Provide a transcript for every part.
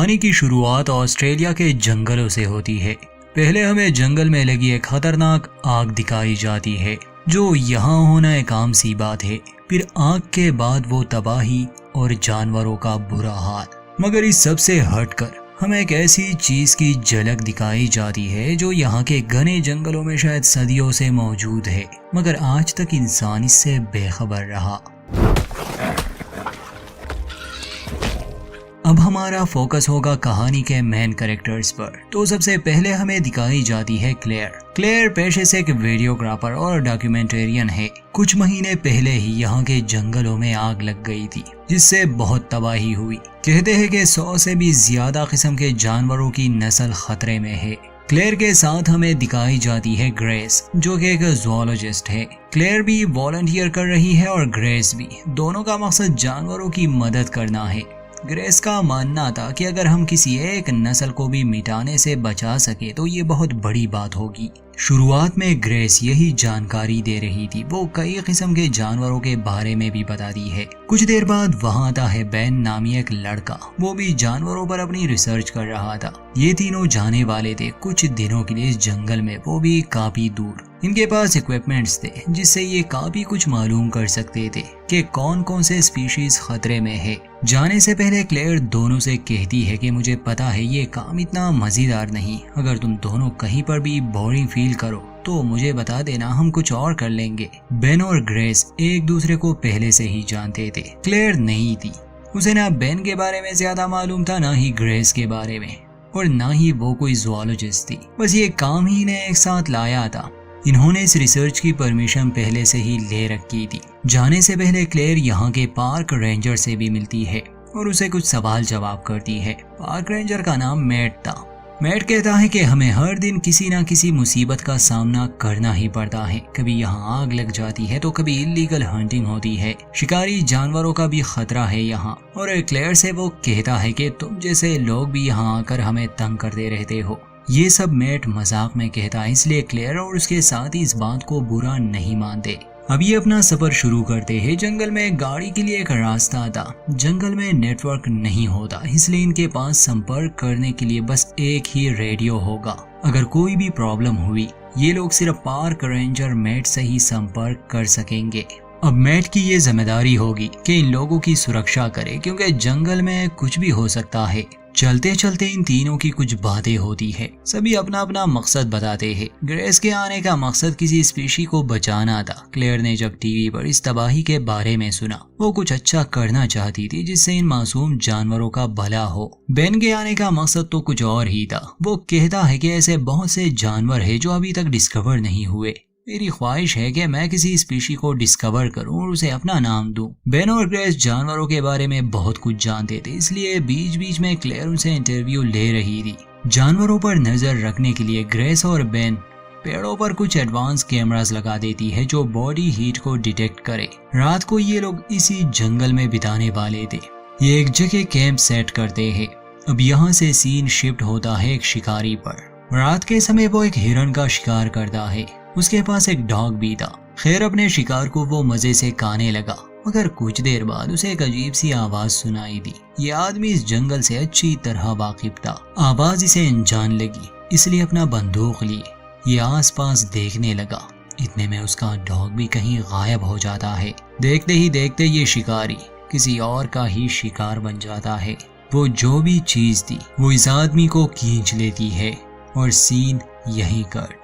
कहानी की शुरुआत ऑस्ट्रेलिया के जंगलों से होती है। पहले हमें जंगल में लगी एक खतरनाक आग दिखाई जाती है, जो यहाँ होना एक आम सी बात है। फिर आग के बाद वो तबाही और जानवरों का बुरा हाल। मगर इस सब से हटकर हमें एक ऐसी चीज की झलक दिखाई जाती है जो यहाँ के घने जंगलों में शायद सदियों से मौजूद है, मगर आज तक इंसान इससे बेखबर रहा। अब हमारा फोकस होगा कहानी के मेन कैरेक्टर्स पर। तो सबसे पहले हमें दिखाई जाती है क्लेयर। क्लेयर पेशे से एक वीडियोग्राफर और डॉक्यूमेंटेरियन है। कुछ महीने पहले ही यहाँ के जंगलों में आग लग गई थी, जिससे बहुत तबाही हुई। कहते हैं कि 100 से भी ज्यादा किस्म के जानवरों की नस्ल खतरे में है। क्लेयर के साथ हमें दिखाई जाती है ग्रेस, जो कि एक ज़ूलॉजिस्ट है। क्लेयर भी वॉलंटियर कर रही है और ग्रेस भी। दोनों का मकसद जानवरों की मदद करना है। ग्रेस का मानना था कि अगर हम किसी एक नस्ल को भी मिटाने से बचा सके तो ये बहुत बड़ी बात होगी। शुरुआत में ग्रेस यही जानकारी दे रही थी। वो कई किस्म के जानवरों के बारे में भी बताती है। कुछ देर बाद वहाँ आता है बेन नामी एक लड़का। वो भी जानवरों पर अपनी रिसर्च कर रहा था। ये तीनों जाने वाले थे कुछ दिनों के लिए इस जंगल में, वो भी काफी दूर। इनके पास इक्विपमेंट्स थे जिससे ये काफी कुछ मालूम कर सकते थे कि कौन कौन से स्पीशीज खतरे में है। जाने से पहले क्लेयर दोनों से कहती है कि मुझे पता है ये काम इतना मजेदार नहीं। अगर तुम दोनों कहीं पर भी बोरिंग फील करो तो मुझे बता देना, हम कुछ और कर लेंगे। बेन और ग्रेस एक दूसरे को पहले से ही जानते थे। क्लेयर नहीं थी, उसे ना बेन के बारे में ज्यादा मालूम था, ना ही ग्रेस के बारे में, और ना ही वो कोई ज़ूलॉजिस्ट थी। बस ये काम ही ने एक साथ लाया था। इन्होंने इस रिसर्च की परमिशन पहले से ही ले रखी थी। जाने से पहले क्लेयर यहाँ के पार्क रेंजर से भी मिलती है और उसे कुछ सवाल जवाब करती है। पार्क रेंजर का नाम मैट था। मैट कहता है कि हमें हर दिन किसी न किसी मुसीबत का सामना करना ही पड़ता है। कभी यहाँ आग लग जाती है तो कभी इलीगल हंटिंग होती है। शिकारी जानवरों का भी खतरा है यहाँ। और क्लेयर से वो कहता है कि तुम जैसे लोग भी यहाँ आकर हमें तंग करते रहते हो। ये सब मैट मजाक में कहता है, इसलिए क्लेयर और उसके साथ ही इस बात को बुरा नहीं मानते। अब ये अपना सफर शुरू करते हैं। जंगल में गाड़ी के लिए एक रास्ता था। जंगल में नेटवर्क नहीं होता, इसलिए इनके पास संपर्क करने के लिए बस एक ही रेडियो होगा। अगर कोई भी प्रॉब्लम हुई ये लोग सिर्फ पार्क रेंजर मैट से ही संपर्क कर सकेंगे। अब मैट की ये जिम्मेदारी होगी कि इन लोगों की सुरक्षा करे, क्योंकि जंगल में कुछ भी हो सकता है। चलते चलते इन तीनों की कुछ बातें होती है। सभी अपना अपना मकसद बताते हैं। ग्रेस के आने का मकसद किसी स्पीशी को बचाना था। क्लेयर ने जब टीवी पर इस तबाही के बारे में सुना, वो कुछ अच्छा करना चाहती थी जिससे इन मासूम जानवरों का भला हो। बेन के आने का मकसद तो कुछ और ही था। वो कहता है कि ऐसे बहुत से जानवर है जो अभी तक डिस्कवर नहीं हुए। मेरी ख्वाहिश है कि मैं किसी स्पीशी को डिस्कवर करूं और उसे अपना नाम दूं। बेन और ग्रेस जानवरों के बारे में बहुत कुछ जानते थे, इसलिए बीच बीच में क्लेयर उनसे इंटरव्यू ले रही थी। जानवरों पर नजर रखने के लिए ग्रेस और बेन पेड़ों पर कुछ एडवांस कैमरास लगा देती है जो बॉडी हीट को डिटेक्ट करे। रात को ये लोग इसी जंगल में बिताने वाले थे। ये एक जगह कैंप सेट करते हैं। अब यहाँ से सीन शिफ्ट होता है एक शिकारी पर। रात के समय वो एक हिरन का शिकार करता है। उसके पास एक डॉग भी था। खैर अपने शिकार को वो मजे से खाने लगा, मगर कुछ देर बाद उसे एक अजीब सी आवाज सुनाई दी। ये आदमी इस जंगल से अच्छी तरह वाकिफ था। आवाज इसे अनजान लगी, इसलिए अपना बंदूक लिए ये आसपास देखने लगा। इतने में उसका डॉग भी कहीं गायब हो जाता है। देखते ही देखते ये शिकारी किसी और का ही शिकार बन जाता है। वो जो भी चीज थी वो इस आदमी को खींच लेती है और सीन यहीं कट।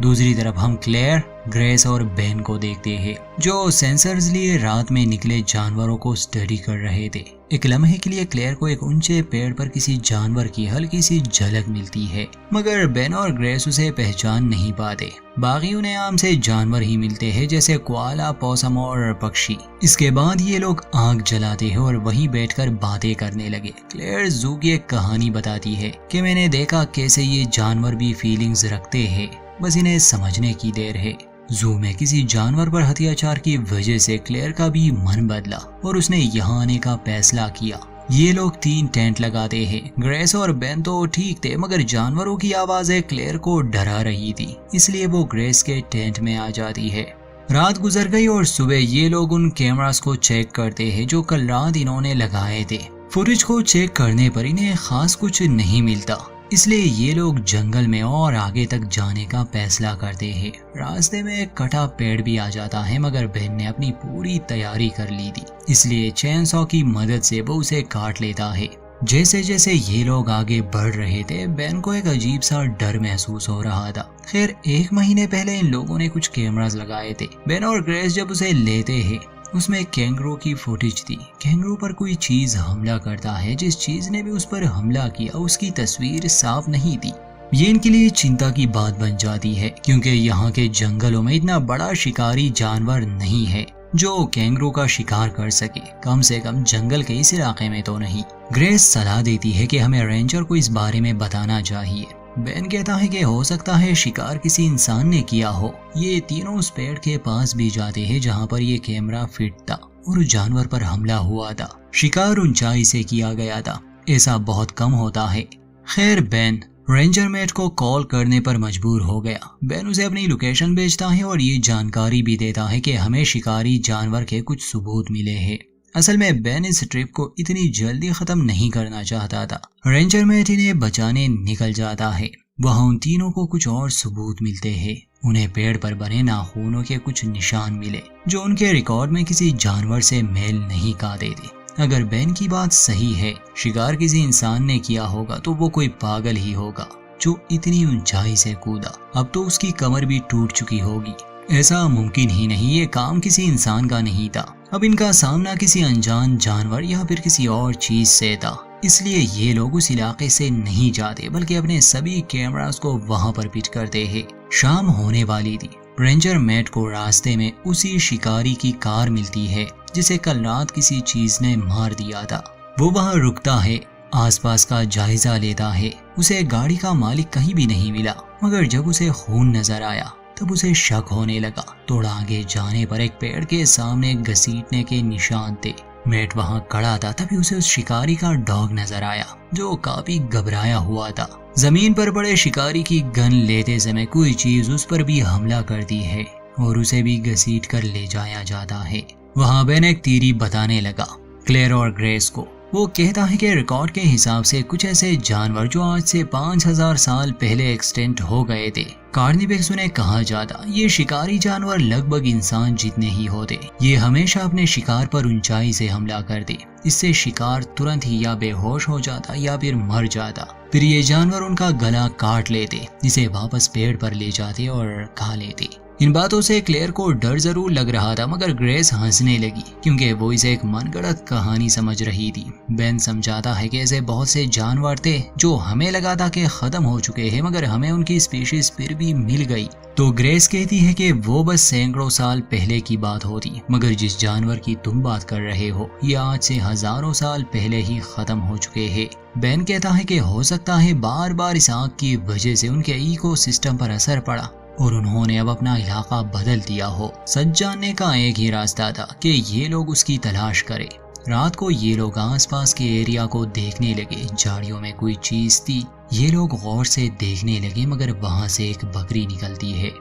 दूसरी तरफ हम क्लेयर, ग्रेस और बेन को देखते हैं, जो सेंसर्स लिए रात में निकले जानवरों को स्टडी कर रहे थे। एक लम्हे के लिए क्लेयर को एक ऊंचे पेड़ पर किसी जानवर की हल्की सी झलक मिलती है, मगर बेन और ग्रेस उसे पहचान नहीं पाते। बाकी उन्हें आम से जानवर ही मिलते हैं, जैसे कोआला, पॉसम और पक्षी। इसके बाद ये लोग आग जलाते हैं और वहीं बैठकर बातें करने लगे। क्लेयर जू की एक कहानी बताती है कि मैंने देखा कैसे ये जानवर भी फीलिंग्स रखते हैं, बस इन्हें समझने की देर है। जू में किसी जानवर पर अत्याचार की वजह से क्लेयर का भी मन बदला और उसने यहाँ आने का फैसला किया। ये लोग 3 टेंट लगाते हैं। ग्रेस और बेन तो ठीक थे, मगर जानवरों की आवाजें क्लेयर को डरा रही थी, इसलिए वो ग्रेस के टेंट में आ जाती है। रात गुजर गई और सुबह ये लोग उन कैमरास को चेक करते हैं जो कल रात इन्होंने लगाए थे। फुटेज को चेक करने पर इन्हें खास कुछ नहीं मिलता, इसलिए ये लोग जंगल में और आगे तक जाने का फैसला करते हैं। रास्ते में एक कटा पेड़ भी आ जाता है, मगर बेन ने अपनी पूरी तैयारी कर ली थी, इसलिए चेन सॉ की मदद से वो उसे काट लेता है। जैसे जैसे ये लोग आगे बढ़ रहे थे, बेन को एक अजीब सा डर महसूस हो रहा था। खैर, 1 महीने पहले इन लोगों ने कुछ कैमरास लगाए थे। बेन और ग्रेस जब उसे लेते हैं, उसमें कैंगरू की फुटेज थी। कैंगरू पर कोई चीज हमला करता है, जिस चीज ने भी उस पर हमला किया उसकी तस्वीर साफ नहीं थी। ये इनके लिए चिंता की बात बन जाती है, क्योंकि यहाँ के जंगलों में इतना बड़ा शिकारी जानवर नहीं है जो कैंगरू का शिकार कर सके, कम से कम जंगल के इस इलाके में तो नहीं। ग्रेस सलाह देती है कि हमें रेंजर को इस बारे में बताना चाहिए। बेन कहता है कि हो सकता है शिकार किसी इंसान ने किया हो। ये तीनों उस पेड़ के पास भी जाते हैं जहाँ पर ये कैमरा फिट था और उस जानवर पर हमला हुआ था। शिकार ऊंचाई से किया गया था, ऐसा बहुत कम होता है। खैर, बेन रेंजर मेट को कॉल करने पर मजबूर हो गया। बेन उसे अपनी लोकेशन भेजता है और ये जानकारी भी देता है कि हमें शिकारी जानवर के कुछ सबूत मिले हैं। असल में बेन इस ट्रिप को इतनी जल्दी खत्म नहीं करना चाहता था। रेंजर मेट इन्हें बचाने निकल जाता है। वहाँ उन तीनों को कुछ और सबूत मिलते हैं। उन्हें पेड़ पर बने नाखूनों के कुछ निशान मिले जो उनके रिकॉर्ड में किसी जानवर से मेल नहीं खाते थे। अगर बेन की बात सही है, शिकार किसी इंसान ने किया होगा, तो वो कोई पागल ही होगा जो इतनी ऊंचाई से कूदा। अब तो उसकी कमर भी टूट चुकी होगी। ऐसा मुमकिन ही नहीं, ये काम किसी इंसान का नहीं था। अब इनका सामना किसी अनजान जानवर या फिर किसी और चीज से था, इसलिए ये लोग उस इलाके से नहीं जाते, बल्कि अपने सभी कैमरास को वहां पर फिट करते हैं। शाम होने वाली थी। रेंजर मैट को रास्ते में उसी शिकारी की कार मिलती है जिसे कल रात किसी चीज ने मार दिया था। वो वहां रुकता है, आसपास का जायजा लेता है। उसे गाड़ी का मालिक कहीं भी नहीं मिला, मगर जब उसे खून नजर आया तब उसे शक होने लगा। थोड़ा आगे जाने पर एक पेड़ के सामने घसीटने के निशान थे। मैट वहां खड़ा था, तभी उसे उस शिकारी का डॉग नजर आया जो काफी घबराया हुआ था। जमीन पर पड़े शिकारी की गन लेते समय कोई चीज उस पर भी हमला करती है और उसे भी घसीट कर ले जाया जाता है। वहां बेन एक थ्योरी बताने लगा क्लेयर और ग्रेस को। वो कहता है कि रिकॉर्ड के हिसाब से कुछ ऐसे जानवर जो आज से 5000 साल पहले एक्सटेंट हो गए थे, कार्निवेक्स उन्हें कहा जाता। ये शिकारी जानवर लगभग इंसान जितने ही होते। ये हमेशा अपने शिकार पर ऊंचाई से हमला करते। इससे शिकार तुरंत ही या बेहोश हो जाता या फिर मर जाता। फिर ये जानवर उनका गला काट लेते, जिसे वापस पेड़ पर ले जाते और खा लेते। इन बातों से क्लेयर को डर जरूर लग रहा था, मगर ग्रेस हंसने लगी क्योंकि वो इसे एक मनगढ़ंत कहानी समझ रही थी। बेन समझाता है कि ऐसे बहुत से जानवर थे जो हमें लगा था कि खत्म हो चुके हैं, मगर हमें उनकी स्पीशीज फिर भी मिल गई। तो ग्रेस कहती है कि वो बस सैकड़ों साल पहले की बात होती, मगर जिस जानवर की तुम बात कर रहे हो ये आज से हजारों साल पहले ही खत्म हो चुके हैं। बेन कहता है कि हो सकता है बार बार इस आग की वजह से उनके इकोसिस्टम पर असर पड़ा और उन्होंने अब अपना इलाका बदल दिया हो। सच जानने का एक ही रास्ता था कि ये लोग उसकी तलाश करें। रात को ये लोग आसपास के एरिया को देखने लगे। झाड़ियों में कोई चीज थी। ये लोग गौर से देखने लगे, मगर वहां से एक बकरी निकलती है।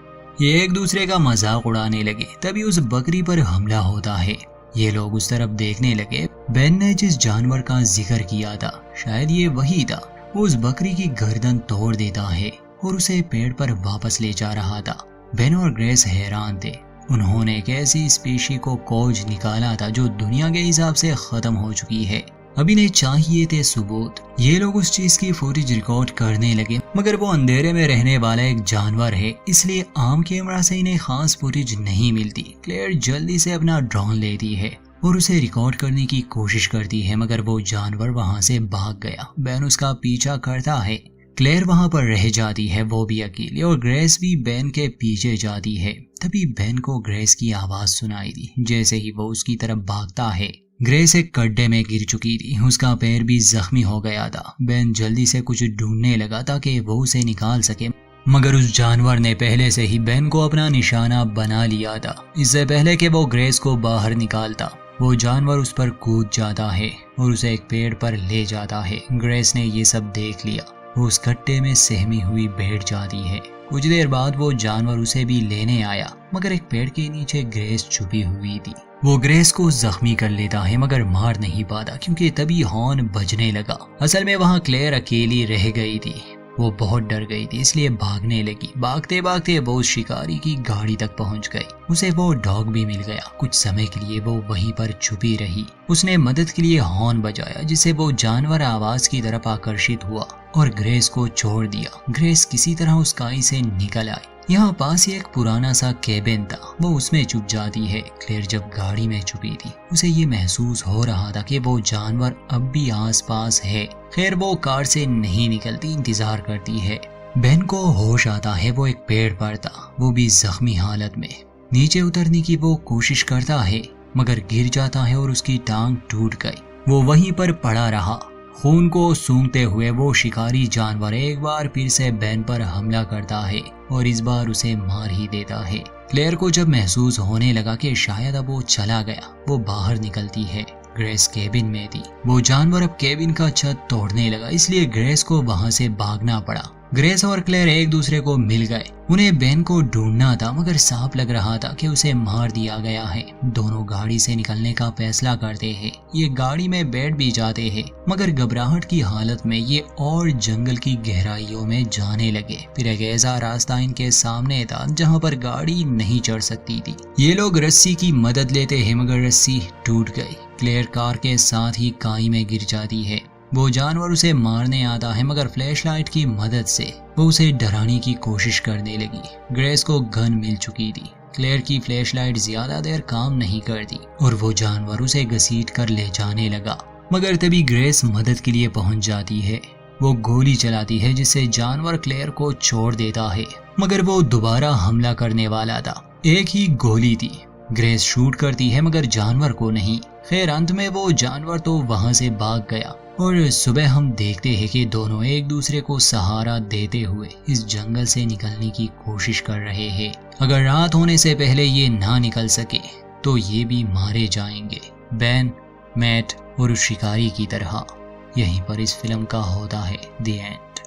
ये एक दूसरे का मजाक उड़ाने लगे, तभी उस बकरी पर हमला होता है। ये लोग उस तरफ देखने लगे। बेन ने जिस जानवर का जिक्र किया था शायद ये वही था। वो उस बकरी की गर्दन तोड़ देता है और उसे पेड़ पर वापस ले जा रहा था। बेन और ग्रेस हैरान थे। उन्होंने एक ऐसी स्पीशी को खोज निकाला था जो दुनिया के हिसाब से खत्म हो चुकी है। अब इन्हें चाहिए थे सबूत। ये लोग उस चीज की फुटेज रिकॉर्ड करने लगे, मगर वो अंधेरे में रहने वाला एक जानवर है, इसलिए आम कैमरा से इन्हें खास फुटेज नहीं मिलती। क्लेयर जल्दी से अपना ड्रोन लेती है और उसे रिकॉर्ड करने की कोशिश करती है, मगर वो जानवर वहां से भाग गया। बेन उसका पीछा करता है। क्लेयर वहां पर रह जाती है, वो भी अकेली, और ग्रेस भी बेन के पीछे जाती है। तभी बेन को ग्रेस की आवाज सुनाई दी। जैसे ही वो उसकी तरफ भागता है, ग्रेस एक गड्ढे में गिर चुकी थी। उसका पैर भी जख्मी हो गया था। बेन जल्दी से कुछ ढूंढने लगा ताकि वो उसे निकाल सके, मगर उस जानवर ने पहले से ही बेन को अपना निशाना बना लिया था। इससे पहले कि वो ग्रेस को बाहर निकालता, वो जानवर उस पर कूद जाता है और उसे एक पेड़ पर ले जाता है। ग्रेस ने ये सब देख लिया। वो उस गड्ढे में सहमी हुई बैठ जाती है। कुछ देर बाद वो जानवर उसे भी लेने आया, मगर एक पेड़ के नीचे ग्रेस छुपी हुई थी। वो ग्रेस को जख्मी कर लेता है मगर मार नहीं पाता क्योंकि तभी हॉर्न बजने लगा। असल में वहाँ क्लेयर अकेली रह गई थी। वो बहुत डर गई थी इसलिए भागने लगी। भागते भागते वो शिकारी की गाड़ी तक पहुंच गई। उसे वो डॉग भी मिल गया। कुछ समय के लिए वो वहीं पर छुपी रही। उसने मदद के लिए हॉर्न बजाया जिससे वो जानवर आवाज की तरफ आकर्षित हुआ और ग्रेस को छोड़ दिया। ग्रेस किसी तरह उस काई से निकल आई। यहाँ पास ही एक पुराना सा केबिन था। वो उसमें छुप जाती है। क्लेयर जब गाड़ी में छुपी थी उसे ये महसूस हो रहा था कि वो जानवर अब भी आसपास है। खैर वो कार से नहीं निकलती, इंतजार करती है। बेन को होश आता है। वो एक पेड़ पर था, वो भी जख्मी हालत में। नीचे उतरने की वो कोशिश करता है मगर गिर जाता है और उसकी टांग टूट गई। वो वहीं पर पड़ा रहा। खून को सूंघते हुए वो शिकारी जानवर एक बार फिर से बेन पर हमला करता है और इस बार उसे मार ही देता है। क्लेयर को जब महसूस होने लगा कि शायद अब वो चला गया, वो बाहर निकलती है। ग्रेस केबिन में थी। वो जानवर अब केबिन का छत तोड़ने लगा इसलिए ग्रेस को वहां से भागना पड़ा। ग्रेस और क्लेयर एक दूसरे को मिल गए। उन्हें बेन को ढूंढना था मगर साफ लग रहा था कि उसे मार दिया गया है। दोनों गाड़ी से निकलने का फैसला करते हैं। ये गाड़ी में बैठ भी जाते हैं मगर घबराहट की हालत में ये और जंगल की गहराइयों में जाने लगे। फिर एक ऐसा रास्ता इनके सामने था जहाँ पर गाड़ी नहीं चढ़ सकती थी। ये लोग रस्सी की मदद लेते हैं मगर रस्सी टूट गई। क्लेयर कार के साथ ही काई में गिर जाती है। वो जानवर उसे मारने आता है मगर फ्लैशलाइट की मदद से वो उसे डराने की कोशिश करने लगी। ग्रेस को गन मिल चुकी थी। क्लेयर की फ्लैशलाइट ज्यादा देर काम नहीं करती और वो जानवर उसे घसीट कर ले जाने लगा। मगर तभी ग्रेस मदद के लिए पहुंच जाती है। वो गोली चलाती है जिससे जानवर क्लेयर को छोड़ देता है मगर वो दोबारा हमला करने वाला था। एक ही गोली थी। ग्रेस शूट करती है मगर जानवर को नहीं। खैर अंत में वो जानवर तो वहां से भाग गया और सुबह हम देखते हैं कि दोनों एक दूसरे को सहारा देते हुए इस जंगल से निकलने की कोशिश कर रहे हैं। अगर रात होने से पहले ये ना निकल सके तो ये भी मारे जाएंगे, बेन, मैट और उस शिकारी की तरह। यहीं पर इस फिल्म का होता है द एंड।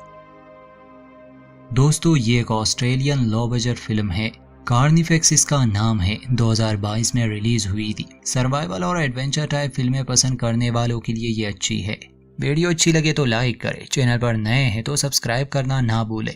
दोस्तों ये एक ऑस्ट्रेलियन लो बजट फिल्म है। कार्निफेक्स इसका नाम है। 2022 में रिलीज हुई थी। सर्वाइवल और एडवेंचर टाइप फिल्में पसंद करने वालों के लिए ये अच्छी है। वीडियो अच्छी लगे तो लाइक करें, चैनल पर नए हैं तो सब्सक्राइब करना ना भूलें।